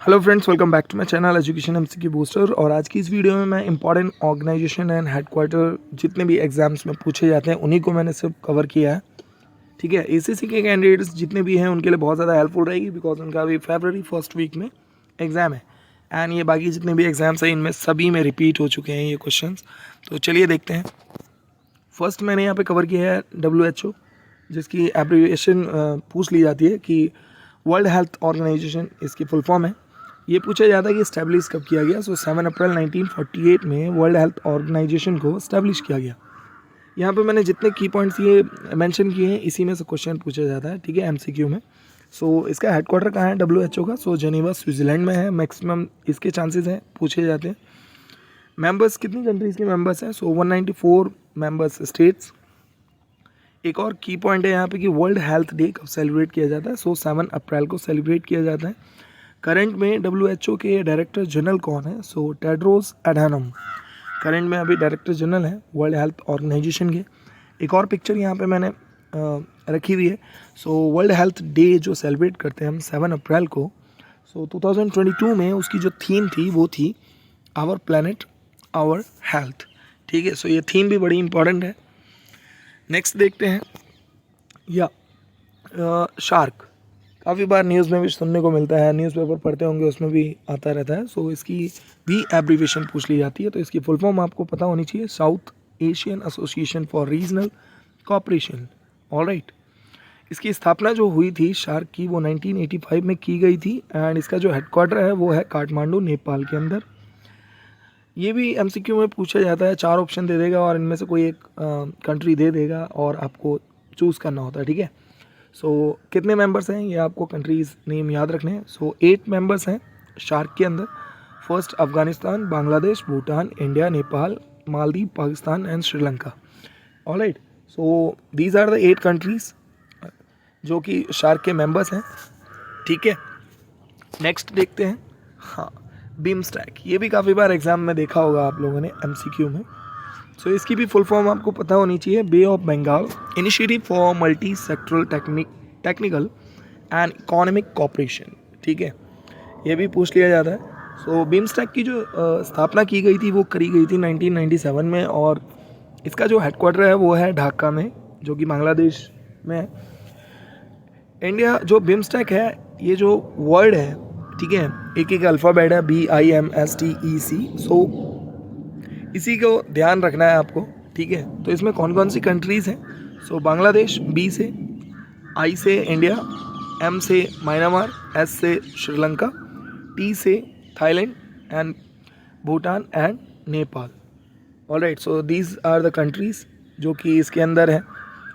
Hello friends, welcome back to my channel education MCQ booster. और आज की इस वीडियो में मैं इंपॉर्टेंट ऑर्गेनाइजेशन एंड हेडक्वार्टर जितने भी एग्जाम्स में पूछे जाते हैं उन्हीं को मैंने सिर्फ कवर किया है। ठीक है, एसीसी के कैंडिडेट्स जितने भी हैं उनके लिए बहुत ज़्यादा हेल्पफुल रहेगी, बिकॉज उनका अभी फरवरी फर्स्ट वीक में एग्ज़ाम है। एंड ये बाकी जितने भी एग्जाम्स हैं इनमें सभी में रिपीट हो चुके हैं ये क्वेश्चन। तो चलिए देखते हैं। फर्स्ट मैंने यहाँ पर कवर किया है WHO, जिसकी एब्रीविएशन पूछ ली जाती है कि वर्ल्ड हेल्थ ऑर्गेनाइजेशन इसकी फुल फॉर्म है। ये पूछा जाता है कि इस्टेब्लिश कब किया गया। 7 अप्रैल 1948 में वर्ल्ड हेल्थ ऑर्गेनाइजेशन को इस्टेब्लिश किया गया। यहाँ पे मैंने जितने की पॉइंट्स ये मेंशन किए हैं इसी में से क्वेश्चन पूछा जाता है। ठीक है, MCQ में। इसका हेडक्वार्टर कहाँ है WHO का? जेनेवा स्विट्ज़रलैंड में है। मैक्सिमम इसके चांसेस हैं पूछे जाते हैं। मेंबर्स कितनी कंट्रीज़ के मेंबर्स हैं? 194 मेंबर्स स्टेट्स। एक और की पॉइंट है यहाँ पे कि वर्ल्ड हेल्थ डे कब सेलिब्रेट किया जाता है? 7 अप्रैल को सेलिब्रेट किया जाता है। करंट में WHO के डायरेक्टर जनरल कौन है? टेड्रोस एडहानम करंट में अभी डायरेक्टर जनरल है वर्ल्ड हेल्थ ऑर्गेनाइजेशन के। एक और पिक्चर यहाँ पे मैंने रखी हुई है। वर्ल्ड हेल्थ डे जो सेलिब्रेट करते हैं हम 7 अप्रैल को, 2022 में उसकी जो थीम थी वो थी आवर प्लैनेट आवर हेल्थ। ठीक है, ये थीम भी बड़ी इंपॉर्टेंट है। नेक्स्ट देखते हैं शार्क। काफ़ी बार न्यूज़ में भी सुनने को मिलता है, न्यूज़पेपर पढ़ते होंगे उसमें भी आता रहता है। इसकी भी एब्रीविएशन पूछ ली जाती है, तो इसकी फुल फॉर्म आपको पता होनी चाहिए, south Asian association for regional cooperation. Alright. इसकी स्थापना जो हुई थी शार्क की वो 1985 में की गई थी। एंड इसका जो हेडक्वार्टर है वो है काठमांडू, नेपाल के अंदर। ये भी MCQ में पूछा जाता है। 4 ऑप्शन दे देगा और इनमें से कोई एक कंट्री दे देगा और आपको चूज़ करना होता है। ठीक है, कितने मेंबर्स हैं ये आपको कंट्रीज़ नेम याद रखने हैं। 8 मेंबर्स हैं शार्क के अंदर। First Afghanistan, Bangladesh, Bhutan, India, Nepal, Maldives, Pakistan and Sri Lanka. Alright, these are the 8 countries जो कि शार्क के मेंबर्स हैं। ठीक है, नेक्स्ट देखते हैं। हाँ, बिमस्टैक। ये भी काफ़ी बार एग्जाम में देखा होगा आप लोगों ने MCQ में। इसकी भी फुल फॉर्म आपको पता होनी चाहिए, Bay of Bengal initiative for multi sectoral technical and economic cooperation. ठीक है, ये भी पूछ लिया जाता है। बिमस्टैक की जो स्थापना की गई थी वो करी गई थी 1997 में, और इसका जो हेडक्वार्टर है वो है ढाका में, जो कि बांग्लादेश में है। इंडिया जो बिमस्टैक है, ये जो वर्ड है, ठीक है, एक अल्फ़ाबेट है BIMSTEC। इसी को ध्यान रखना है आपको। ठीक है, तो इसमें कौन कौन सी कंट्रीज़ हैं? बांग्लादेश B से, I से इंडिया, M से म्यांमार, S से श्रीलंका, T से Thailand and Bhutan and Nepal. Alright, these are the countries जो कि इसके अंदर है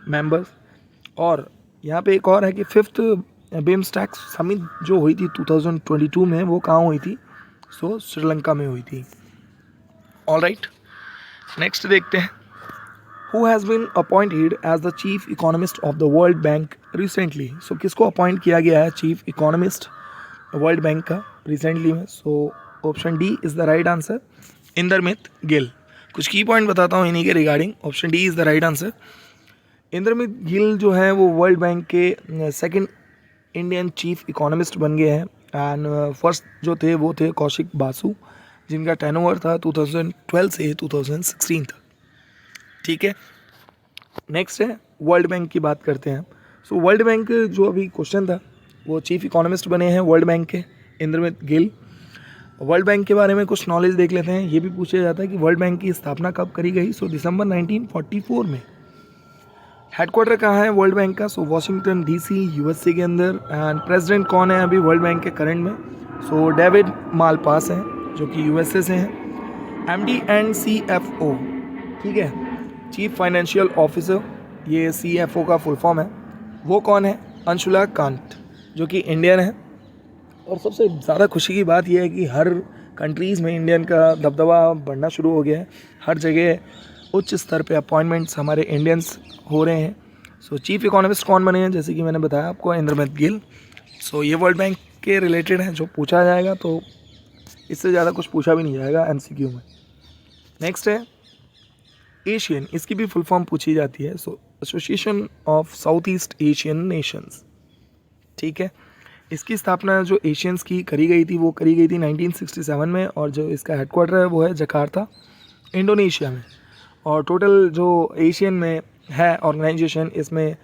मेंबर्स। और यहाँ पे एक और है कि 5th बिमस्टैक समिट जो हुई थी 2022 में, वो कहाँ हुई थी? श्रीलंका में हुई थी। ऑलराइट, नेक्स्ट देखते हैं। Who has been appointed as the chief economist of the World Bank recently? किसको अपॉइंट किया गया है चीफ इकोनॉमिस्ट वर्ल्ड बैंक का रिसेंटली में? Option D is the right answer, Indermit Gill. कुछ की पॉइंट बताता हूँ इन्हीं के regarding. Option D is the right answer. Indermit Gill जो है वो वर्ल्ड बैंक के सेकंड इंडियन चीफ इकोनॉमिस्ट बन गए हैं। एंड फर्स्ट जो थे वो थे कौशिक बासु, जिनका टर्नओवर था 2012 से 2016 तक। ठीक है, नेक्स्ट है वर्ल्ड बैंक की बात करते हैं। वर्ल्ड बैंक जो अभी क्वेश्चन था वो चीफ इकोनॉमिस्ट बने हैं वर्ल्ड बैंक के इंद्रमित गिल। वर्ल्ड बैंक के बारे में कुछ नॉलेज देख लेते हैं। ये भी पूछा जाता है कि वर्ल्ड बैंक की स्थापना कब करी गई? दिसंबर 1944 में। हेडक्वार्टर कहाँ है वर्ल्ड बैंक का? वाशिंगटन DC USA के अंदर। एंड प्रेसिडेंट कौन है अभी वर्ल्ड बैंक के करंट में? डेविड मालपास हैं जो कि USA से हैं। MD एंड CFO, ठीक है, चीफ फाइनेंशियल ऑफिसर, ये CFO का फुल फॉर्म है। वो कौन है? अंशुला कांत, जो कि इंडियन है। और सबसे ज़्यादा खुशी की बात यह है कि हर कंट्रीज़ में इंडियन का दबदबा बढ़ना शुरू हो गया है। हर जगह उच्च स्तर पे अपॉइंटमेंट्स हमारे इंडियंस हो रहे हैं। चीफ इकोनॉमिस्ट कौन बने हैं? जैसे कि मैंने बताया आपको, इंद्रमित गिल। ये वर्ल्ड बैंक के रिलेटेड है जो पूछा जाएगा, तो इससे ज़्यादा कुछ पूछा भी नहीं जाएगा MCQ में। नेक्स्ट है एशियन। इसकी भी फुल फॉर्म पूछी जाती है। Association of south east Asian Nations. ठीक है, इसकी स्थापना जो एशियंस की करी गई थी वो करी गई थी 1967 में, और जो इसका हेडक्वार्टर है वो है जकार्ता, इंडोनेशिया में। और टोटल जो एशियन में है ऑर्गेनाइजेशन, इसमें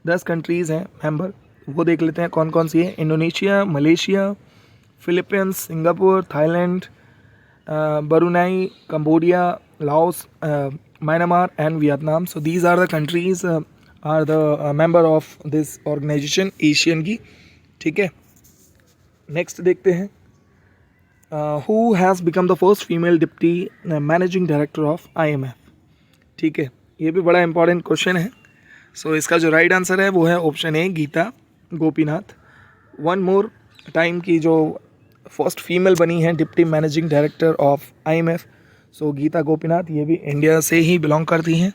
10 कंट्रीज़ हैं मेंबर। वो देख लेते हैं कौन कौन सी है। Indonesia, Malaysia, Philippines, Singapore, Thailand, Brunei, Cambodia, Laos, Myanmar and Vietnam. So these are the countries are the member of this organisation ASEAN की। ठीक है, नेक्स्ट देखते हैं। Who has become the first female deputy managing director of IMF। ठीक है, ये भी बड़ा इंपॉर्टेंट क्वेश्चन है। सो इसका जो राइट आंसर है वो है option A, Gita Gopinath. One more time की जो फर्स्ट फीमेल बनी है deputy managing director of IMF, so Gita Gopinath, ये भी इंडिया से ही बिलोंग करती हैं।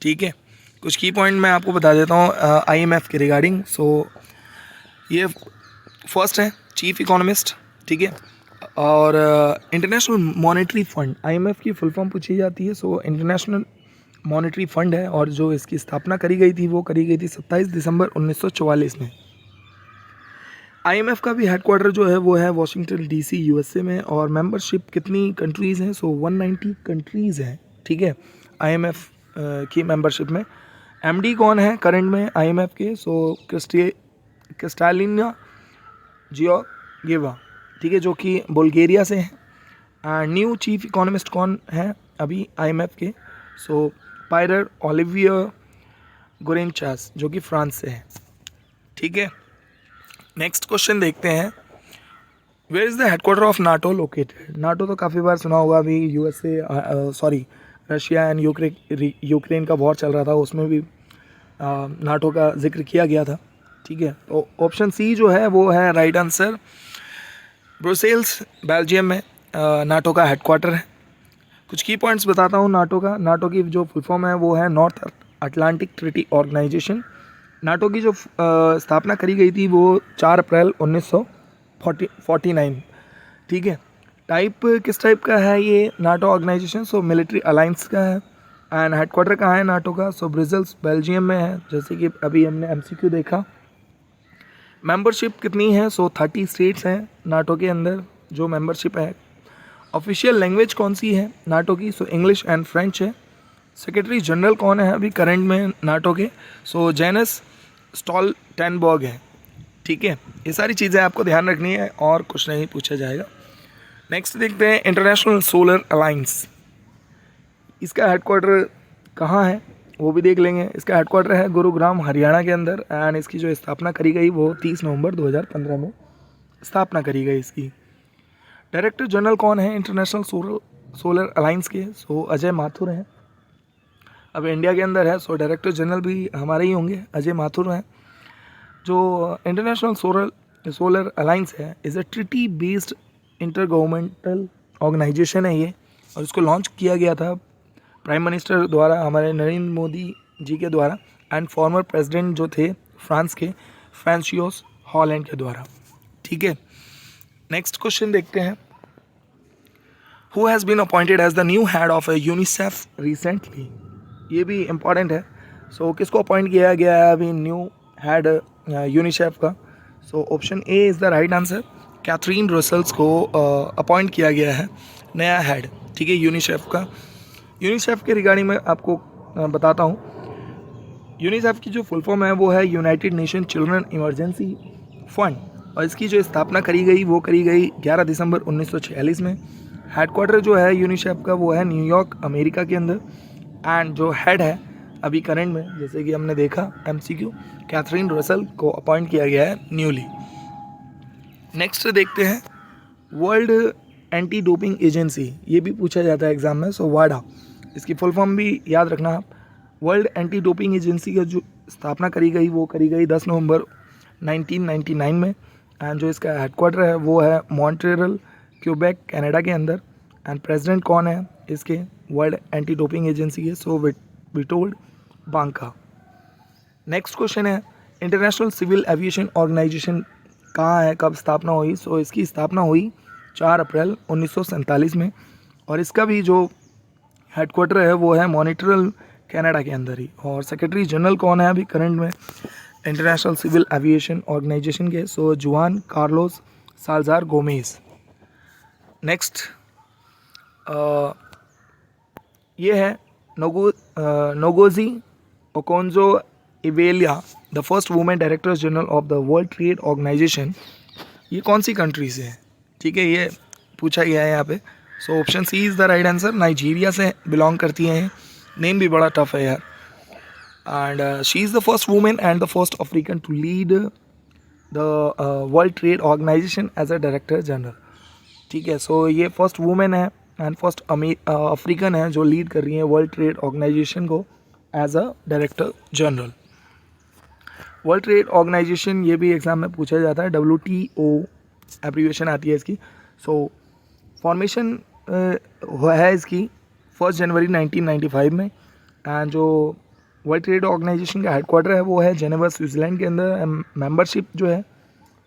ठीक है, कुछ की पॉइंट मैं आपको बता देता हूँ IMF के रिगार्डिंग। सो ये फर्स्ट है चीफ इकोनॉमिस्ट। ठीक है, और इंटरनेशनल मॉनेटरी फंड, IMF की फुल फॉर्म पूछी जाती है। सो इंटरनेशनल मॉनेटरी फंड है, और जो इसकी स्थापना करी गई थी वो करी गई थी 27 दिसंबर 1944 में। IMF का भी हेडक्वार्टर जो है वो है वॉशिंगटन DC USA में। और मेंबरशिप कितनी कंट्रीज़ हैं? सो 190 कंट्रीज़ हैं। ठीक है, IMF की मेंबरशिप में। MD कौन है करंट में IMF के? सो क्रिस्टालिना जियोर्गिएवा, ठीक है, जो कि बुल्गारिया से हैं। न्यू चीफ इकोनॉमिस्ट कौन है अभी IMF के? सो पायरर ओलिवियर गोरेनचास, जो कि फ्रांस से है। ठीक है, नेक्स्ट क्वेश्चन देखते हैं। Where is the headquarter of NATO located? NATO तो काफ़ी बार सुना होगा, अभी रशिया एंड यूक्रेन का वॉर चल रहा था, उसमें भी नाटो का जिक्र किया गया था। ठीक है, तो ऑप्शन सी जो है वो है राइट आंसर। ब्रुसेल्स, बेल्जियम में नाटो का हेडक्वार्टर है। कुछ की पॉइंट्स बताता हूँ नाटो का। नाटो की जो फुल फॉर्म है वो है North Atlantic Treaty Organization. NATO की जो स्थापना करी गई थी वो 4 अप्रैल 1949। ठीक है, टाइप किस टाइप का है ये नाटो ऑर्गेनाइजेशन? सो मिलिट्री अलायंस का है। एंड हेडक्वार्टर कहाँ है नाटो का? सो ब्रुसेल्स, बेल्जियम में है, जैसे कि अभी हमने MCQ देखा। मेंबरशिप कितनी है? सो 30 स्टेट्स हैं नाटो के अंदर जो मेंबरशिप है। ऑफिशियल लैंग्वेज कौन सी है नाटो की? सो इंग्लिश एंड फ्रेंच है। सेक्रेटरी जनरल कौन है अभी करंट में नाटो के? सो जेनस स्टोल्टेनबर्ग है। ठीक है, ये सारी चीज़ें आपको ध्यान रखनी है और कुछ नहीं पूछा जाएगा। नेक्स्ट देखते हैं इंटरनेशनल सोलर अलायंस। इसका हेडक्वार्टर कहाँ है वो भी देख लेंगे। इसका हेडक्वार्टर है गुरुग्राम, हरियाणा के अंदर। एंड इसकी जो स्थापना करी गई वो 30 नवंबर 2015 में स्थापना करी गई इसकी। डायरेक्टर जनरल कौन है इंटरनेशनल सोलर अलायंस के? सो अजय माथुर हैं। अब इंडिया के अंदर है, सो डायरेक्टर जनरल भी हमारे ही होंगे, अजय माथुर हैं। जो इंटरनेशनल सोलर अलायंस है is a treaty based intergovernmental organisation है ये, और इसको लॉन्च किया गया था प्राइम मिनिस्टर द्वारा, हमारे नरेंद्र मोदी जी के द्वारा, एंड फॉर्मर प्रेसिडेंट जो थे फ्रांस के, फ्रांसियोस हॉलैंड के द्वारा। ठीक है, नेक्स्ट क्वेश्चन देखते हैं। Who has been appointed as the new head of UNICEF recently? ये भी इम्पॉर्टेंट है। सो किसको अपॉइंट किया गया है अभी न्यू हेड यूनिसेफ का? So option A is the right answer. Catherine Russell को अपॉइंट किया गया है नया हेड। ठीक है, यूनिसेफ का। यूनिसेफ के रिगार्डिंग मैं आपको बताता हूँ। यूनिसेफ की जो फुल फॉर्म है वो है United nation children emergency fund, और इसकी जो स्थापना करी गई वो करी गई 11 दिसंबर 1946 में। हेडक्वार्टर जो है यूनिसेफ का वो है न्यूयॉर्क, अमेरिका के अंदर। एंड जो हेड है अभी करंट में, जैसे कि हमने देखा MCQ, कैथरीन रसल को अपॉइंट किया गया है न्यूली। नेक्स्ट देखते हैं वर्ल्ड एंटी डोपिंग एजेंसी। ये भी पूछा जाता है एग्जाम में। सो वाडा, इसकी फुल फॉर्म भी याद रखना आप। वर्ल्ड एंटी डोपिंग एजेंसी का जो स्थापना करी गई वो करी गई 10 नवंबर 1999 में। एंड जो इसका हेडक्वार्टर है वो है मॉन्ट्रियल, क्यूबेक, कनाडा के अंदर। एंड प्रेसिडेंट कौन है इसके वर्ल्ड एंटी डोपिंग एजेंसी के? सो विटोल्ड बांका। नेक्स्ट क्वेश्चन है इंटरनेशनल सिविल एविएशन ऑर्गेनाइजेशन कहाँ है, कब स्थापना हुई? सो इसकी स्थापना हुई 4 अप्रैल 1947 में, और इसका भी जो हेडक्वार्टर है वो है मॉन्ट्रियल, कनाडा के अंदर ही। और सेक्रेटरी जनरल कौन है अभी करंट में इंटरनेशनल सिविल एविएशन ऑर्गेनाइजेशन के, सो जुआन कार्लोस साल्जार गोमेज। नेक्स्ट ये है Ngozi Okonjo Iweala, the first women director general of the World Trade organisation. ये कौन सी कंट्री से है, ठीक है, ये पूछा गया है यहाँ पे। So option C is the right answer, Nigeria से बिलोंग करती हैं। नेम भी बड़ा टफ है यार। And she is the first women and the first African to lead the World Trade Organization as a director general, ठीक है। So ये फर्स्ट वुमेन है एंड फर्स्ट अफ्रीकन है जो लीड कर रही है वर्ल्ड ट्रेड ऑर्गेनाइजेशन को as a director general. World Trade organisation ये भी एग्जाम में पूछा जाता है, WTO एब्रीविएशन आती है इसकी। सो फॉर्मेशन है इसकी 1 जनवरी 1995 में। एंड जो वर्ल्ड ट्रेड ऑर्गेनाइजेशन का हेडक्वार्टर है वो है जेनेवा स्विट्ज़रलैंड के अंदर। मेंबरशिप जो है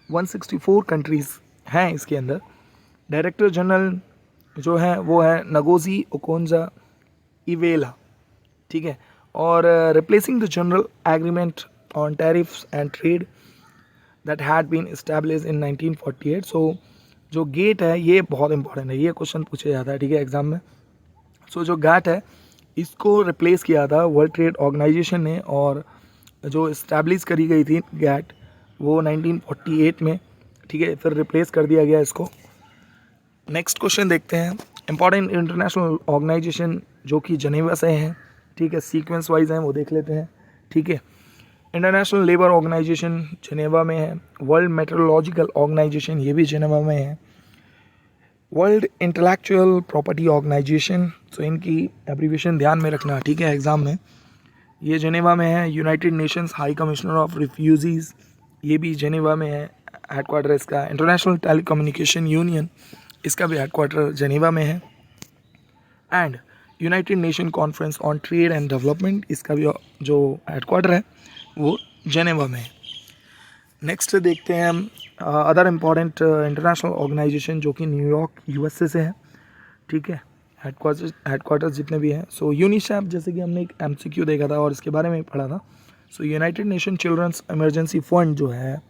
164 कंट्रीज़ हैं इसके अंदर। डायरेक्टर जनरल जो है वो है नगोजी ओकोंजा इवेला, ठीक है। और replacing the general agreement on tariffs and trade that had been established in 1948। So जो गेट है ये बहुत इंपॉर्टेंट है, ये क्वेश्चन पूछा जाता है, ठीक है, एग्जाम में। सो जो गैट है इसको रिप्लेस किया था वर्ल्ड ट्रेड ऑर्गेनाइजेशन ने, और जो इस्टेब्लिश करी गई थी गैट वो 1948 में, ठीक है, फिर रिप्लेस कर दिया गया इसको। नेक्स्ट क्वेश्चन देखते हैं। इंपॉर्टेंट इंटरनेशनल ऑर्गेनाइजेशन जो कि जनेवा से हैं, ठीक है, सीक्वेंस वाइज हैं वो देख लेते हैं, ठीक है। इंटरनेशनल लेबर ऑर्गेनाइजेशन जनेवा में है। वर्ल्ड मेट्रोलॉजिकल ऑर्गेनाइजेशन ये भी जनेवा में है। वर्ल्ड इंटेलेक्चुअल प्रॉपर्टी ऑर्गेनाइजेशन, तो इनकी एब्रीविएशन ध्यान में रखना, ठीक है, एग्ज़ाम में। ये जनेवा में है। United Nations high commissioner of refugees ये भी जनेवा में है हेडक्वार्टर इसका। इंटरनेशनल टेलीकम्युनिकेशन यूनियन इसका भी हेडक्वार्टर जनेवा में है। And United nation conference on trade and development इसका भी जो हेडक्वार्टर है वो जनेवा में है। नेक्स्ट देखते हैं हम अदर इम्पॉर्टेंट इंटरनेशनल ऑर्गेनाइजेशन जो कि न्यूयॉर्क USA से है, ठीक है, हेडक्वार्टर्स जितने भी हैं। सो यूनिसेफ, जैसे कि हमने एक MCQ देखा था और इसके बारे में पढ़ा था। So United Nation children's emergency fund जो है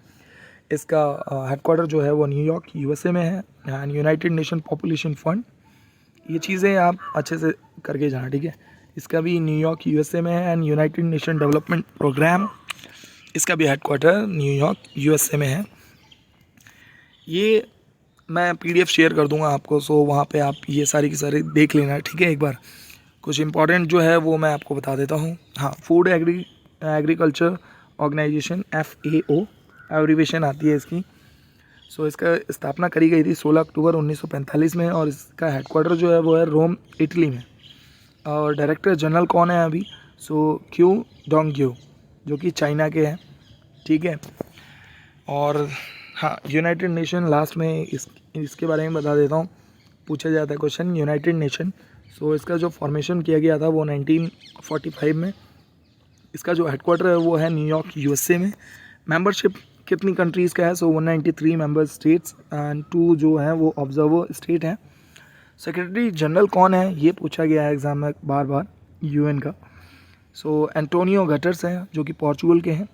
इसका हेडक्वार्टर जो है वो न्यूयॉर्क USA में है। And United nation population fund, ये चीज़ें आप अच्छे से करके जाना, ठीक है, इसका भी न्यूयॉर्क USA में है। And United Nation Development Programme इसका भी हेडक्वार्टर न्यूयॉर्क USA में है। ये मैं PDF शेयर कर दूंगा आपको, सो वहाँ पे आप ये सारी की सारी देख लेना, ठीक है। एक बार कुछ इंपॉर्टेंट जो है वो मैं आपको बता देता हूँ। हाँ, Food Agriculture Organization FAO abbreviation आती है इसकी। सो इसका स्थापना करी गई थी 16 अक्टूबर 1945 में, और इसका हेडक्वार्टर जो है वो है रोम इटली में। और डायरेक्टर जनरल कौन है अभी? सो क्यू डोंग्यू जो कि चाइना के हैं, ठीक है। और हाँ, यूनाइटेड नेशन लास्ट में इसके बारे में बता देता हूँ, पूछा जाता है क्वेश्चन। यूनाइटेड नेशन, सो इसका जो फॉर्मेशन किया गया था वो 1945 में। इसका जो हेडक्वार्टर है वो है न्यूयॉर्क USA में। मेंबरशिप कितनी कंट्रीज़ का है? सो 193 मेंबर स्टेट्स एंड 2 जो हैं वो ऑब्जर्वर स्टेट हैं। सेक्रेटरी जनरल कौन है ये पूछा गया है एग्ज़ाम में बार बार, UN का। सो एंटोनियो गटर्स हैं जो कि पोर्चुगल के हैं।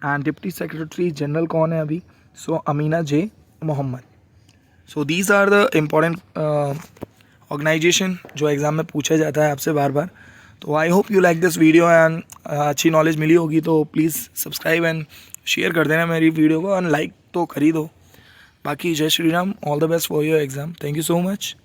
एंड डिप्टी सेक्रेटरी जनरल कौन है अभी? So Amina J Mohammed. So these are the important organisation जो एग्ज़ाम में पूछा जाता है आपसे बार बार। तो I hope you like this video and अच्छी नॉलेज मिली होगी, तो प्लीज़ सब्सक्राइब एंड शेयर कर देना मेरी वीडियो को, एंड लाइक तो कर ही दो। बाकी जय Shri Ram, all the best for your exam. Thank you so much.